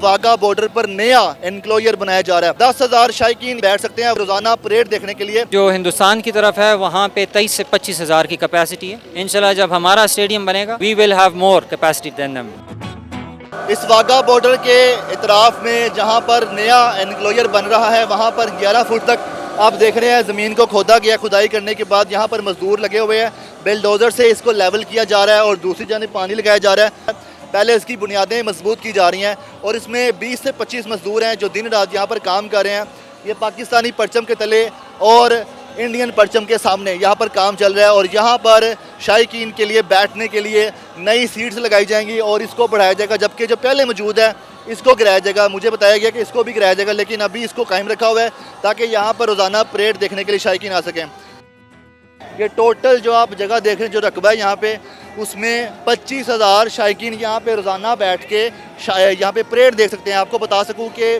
Wagah border पर नया enclosure बनाया जा रहा है। 10,000 शायकीन बैठ सकते हैं रोजाना परेड देखने के लिए। जो हिंदुस्तान की तरफ है वहाँ पे 23 से 25 हज़ार की कैपेसिटी है। इंशाल्लाह जब हमारा स्टेडियम बनेगा we will have more capacity than them. इस वाघा बॉर्डर के इतराफ में जहाँ पर नया एनक्लोजर बन रहा है वहाँ पर 11 फुट तक आप देख रहे हैं ज़मीन को खोदा गया। खुदाई करने के बाद यहाँ पर मजदूर लगे हुए हैं, बेलडोज़र से इसको लेवल किया जा रहा है और दूसरी जानिब पानी लगाया जा रहा है। पहले इसकी बुनियादें मजबूत की जा रही हैं और इसमें 20 से 25 मजदूर हैं जो दिन रात यहाँ पर काम कर रहे हैं। ये पाकिस्तानी परचम के तले और इंडियन परचम के सामने यहाँ पर काम चल रहा है और यहाँ पर शायकीन के लिए बैठने के लिए नई सीट्स लगाई जाएंगी और इसको बढ़ाया जाएगा, जबकि जो पहले मौजूद है इसको गिराया जाएगा। मुझे बताया गया कि इसको भी गिराया जाएगा, लेकिन अभी इसको कायम रखा हुआ है ताकि यहाँ पर रोज़ाना परेड देखने के लिए शायकीन आ सकें। ये टोटल जो आप जगह देख रहे हैं, जो रकबा है यहाँ पे, उसमें 25,000 शायकीन यहाँ पे रोज़ाना बैठ के यहाँ पे परेड देख सकते हैं। आपको बता सकूँ कि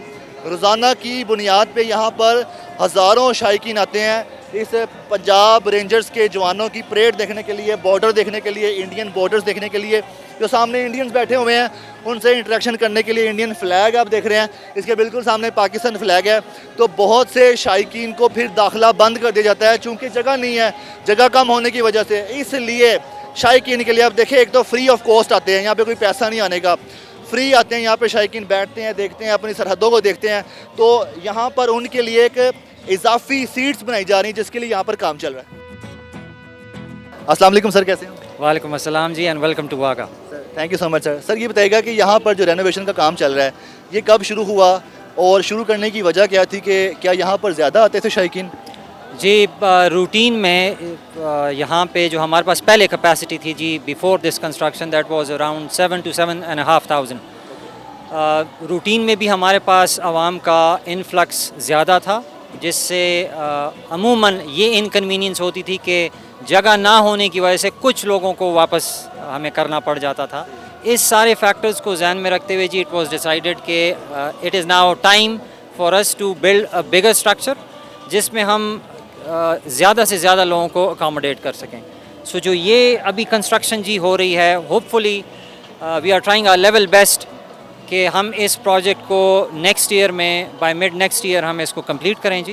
रोज़ाना की बुनियाद पे यहाँ पर हज़ारों शायकीन आते हैं इस पंजाब रेंजर्स के जवानों की परेड देखने के लिए, बॉर्डर देखने के लिए, इंडियन बॉर्डर्स देखने के लिए। जो सामने इंडियंस बैठे हुए हैं उनसे इंटरेक्शन करने के लिए इंडियन फ्लैग आप देख रहे हैं, इसके बिल्कुल सामने पाकिस्तान फ्लैग है। तो बहुत से शायकीन को फिर दाखिला बंद कर दिया जाता है चूँकि जगह नहीं है, जगह कम होने की वजह से। इसलिए शायकीन के लिए आप देखें, एक तो फ्री ऑफ कॉस्ट आते हैं, यहाँ पे कोई पैसा नहीं आने का, फ्री आते हैं यहाँ पे शायकीन, बैठते हैं, देखते हैं, अपनी सरहदों को देखते हैं। तो यहाँ पर उनके लिए एक इजाफी सीट्स बनाई जा रही हैं जिसके लिए यहाँ पर काम चल रहा है। अस्सलाम वालेकुम सर, कैसे हैं? वालेकुम अस्सलाम जी and welcome to Wagah. Thank you so much sir. Sir ये बताइएगा कि यहाँ पर जो रेनोवेशन का काम चल रहा है ये कब शुरू हुआ और शुरू करने की वजह क्या थी, कि क्या यहाँ पर ज़्यादा आते थे शायकीन? जी रूटीन में यहाँ पे जो हमारे पास पहले कैपेसिटी थी जी before this construction that was around 7 to 7,500। Routine में भी हमारे पास आवाम का इनफ्लक्स ज़्यादा था, जिससे अमूमन ये इनकन्वीनियंस होती थी कि जगह ना होने की वजह से कुछ लोगों को वापस हमें करना पड़ जाता था। इस सारे फैक्टर्स को ध्यान में रखते हुए जी इट वाज डिसाइडेड कि it is now time for us to build a bigger structure जिसमें हम ज़्यादा से ज़्यादा लोगों को अकोमोडेट कर सकें। सो जो ये अभी कंस्ट्रक्शन जी हो रही है, hopefully we are trying our level best कि हम इस प्रोजेक्ट को नेक्स्ट ईयर में, बाय मिड नेक्स्ट ईयर हम इसको कंप्लीट करें जी।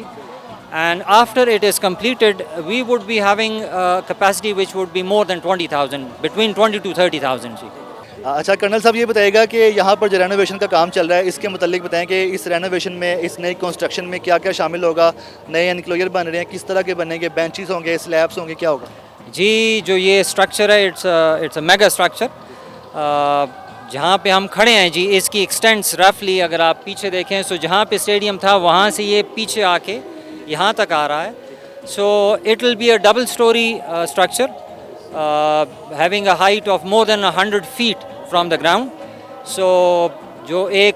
And after it is completed we would be having capacity which would be more than 20,000, between 20 to 30,000 जी। अच्छा कर्नल साहब, ये बताइएगा कि यहाँ पर जो रेनोवेशन का काम चल रहा है इसके मुतालिक बताएं कि इस रेनोवेशन में, इस नई कंस्ट्रक्शन में क्या क्या शामिल होगा? नए एनक्लोजर बन रहे हैं, किस तरह के बनेंगे? बेंचेस होंगे, स्लैब्स होंगे, क्या होगा? जी जो ये स्ट्रक्चर है इट्स अ मेगा स्ट्रक्चर। जहाँ पे हम खड़े हैं जी, इसकी एक्सटेंट्स रफली अगर आप पीछे देखें, सो जहाँ पे स्टेडियम था वहाँ से ये पीछे आके यहाँ तक आ रहा है। So it will be a double storey structure having a height of more than 100 feet from the ground. So जो एक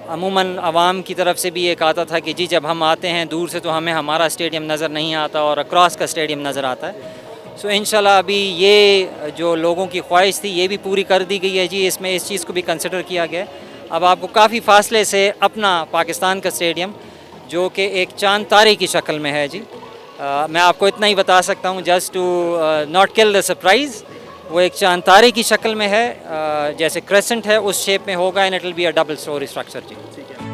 अमूमन आवाम की तरफ से भी एक आता था कि जी जब हम आते हैं दूर से तो हमें हमारा स्टेडियम नज़र नहीं आता और अक्रॉस का स्टेडियम नज़र आता है। सो इंशाल्लाह अभी ये जो लोगों की ख्वाहिश थी ये भी पूरी कर दी गई है जी। इसमें इस चीज़ को भी कंसिडर किया गया है। अब आपको काफ़ी फासले से अपना पाकिस्तान का स्टेडियम जो कि एक चांद तारे की शक्ल में है जी, मैं आपको इतना ही बता सकता हूँ just to not kill the surprise, वो एक चांद तारे की शक्ल में है, जैसे क्रेसेंट है उस शेप में होगा and it will be a double storey structure जी। ठीक है।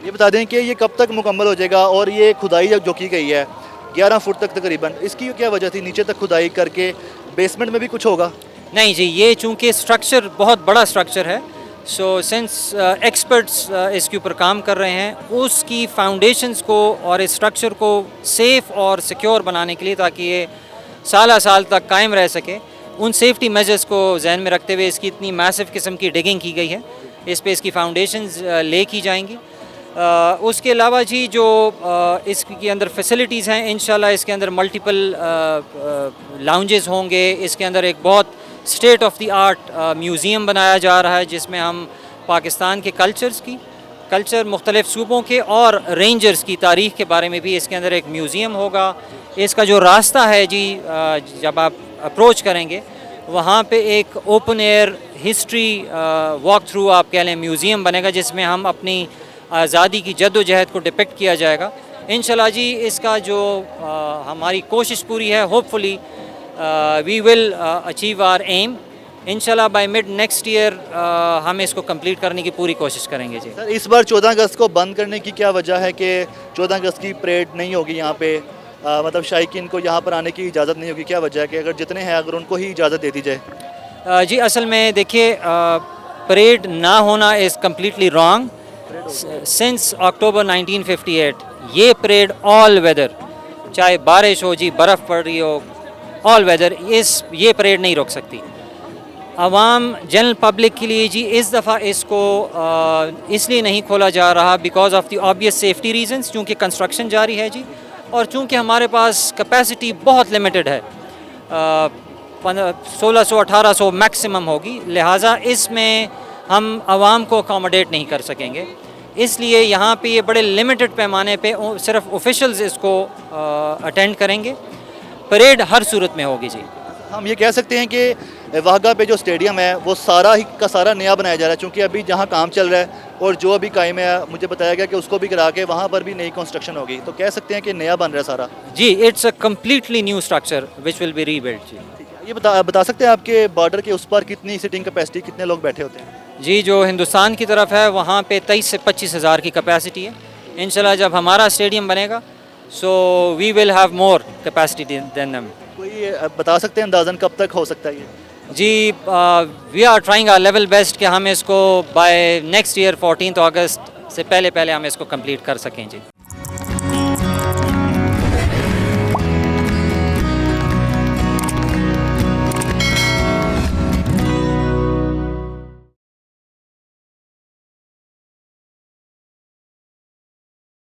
ये बता दें कि ये कब तक मुकम्मल हो जाएगा और ये खुदाई जो की गई है 11 फुट तक तकरीबन, इसकी क्या वजह थी? नीचे तक खुदाई करके बेसमेंट में भी कुछ होगा? नहीं जी, ये चूँकि स्ट्रक्चर बहुत बड़ा स्ट्रक्चर है, सो सिंस एक्सपर्ट्स इसके ऊपर काम कर रहे हैं, उसकी फाउंडेशंस को और इस स्ट्रक्चर को सेफ़ और सिक्योर बनाने के लिए ताकि ये साल तक कायम रह सके, उन सेफ्टी मेजर्स को जहन में रखते हुए इसकी इतनी मैसिव किस्म की डिगिंग की गई है। इस पे इसकी फाउंडेशंस ले की जाएंगी। उसके अलावा जी जो इसके अंदर फैसिलिटीज़ हैं, इंशाल्लाह इसके अंदर मल्टीपल लाउंजेस होंगे। इसके अंदर एक बहुत state of the art museum बनाया जा रहा है जिसमें हम पाकिस्तान के कल्चर मुख्तलिफ़ सूबों के और रेंजर्स की तारीख़ के बारे में भी इसके अंदर एक म्यूज़ियम होगा। इसका जो रास्ता है जी, जब आप अप्रोच करेंगे वहाँ पे एक open air history walk through आप कह लें म्यूज़ियम बनेगा जिसमें हम अपनी आज़ादी की जद्दोजहद को डिपिक्ट किया जाएगा। इंशाल्लाह जी इसका जो हमारी कोशिश पूरी है, hopefully we will achieve our aim. इंशाल्लाह बाय मिड नेक्स्ट ईयर हम इसको कंप्लीट करने की पूरी कोशिश करेंगे जी। सर इस बार 14 अगस्त को बंद करने की क्या वजह है कि 14 अगस्त की परेड नहीं होगी यहाँ पे, मतलब शायकीन को यहाँ पर आने की इजाज़त नहीं होगी, क्या वजह है कि अगर जितने हैं अगर उनको ही इजाज़त दे दी जाए? जी असल में देखिए परेड ना होना इज़ कम्प्लीटली रॉन्ग। सिंस अक्टूबर 1958 ये परेड ऑल वेदर, चाहे बारिश हो जी, बर्फ़ पड़ रही हो, ऑल वेदर ये परेड नहीं रोक सकती। आवाम जनरल पब्लिक के लिए जी इस दफ़ा इसको इसलिए नहीं खोला जा रहा because of the obvious safety reasons, चूँकि कंस्ट्रक्शन जारी है जी, और चूँकि हमारे पास कैपेसिटी बहुत लिमिटेड है, 1600-1800 मैक्सिमम होगी, लिहाजा इसमें हम आवाम को अकोमोडेट नहीं कर सकेंगे। इसलिए यहाँ पे ये बड़े लिमिटेड पैमाने पे सिर्फ ऑफिशियल्स इसको अटेंड करेंगे। परेड हर सूरत में होगी जी। हम ये कह सकते हैं कि वाहगा पे जो स्टेडियम है वो सारा ही का सारा नया बनाया जा रहा है, चूँकि अभी जहाँ काम चल रहा है और जो अभी कायम है मुझे बताया गया कि उसको भी करा के वहाँ पर भी नई कंस्ट्रक्शन होगी, तो कह सकते हैं कि नया बन रहा है सारा जी। It's a completely new structure which will be rebuilt जी। ये बता सकते हैं आपके बॉर्डर के उस पर कितनी सीटिंग कैपेसिटी, कितने लोग बैठे होते हैं? जी जो हिंदुस्तान की तरफ है वहाँ पे 23 से 25 हज़ार की कैपेसिटी है। इंशाल्लाह जब हमारा स्टेडियम बनेगा so we will have more capacity than them. कोई बता सकते हैं अंदाज़न कब तक हो सकता है ये? जी we are trying our level best कि हम इसको बाय नेक्स्ट ईयर 14 अगस्त से पहले हम इसको कंप्लीट कर सकें जी।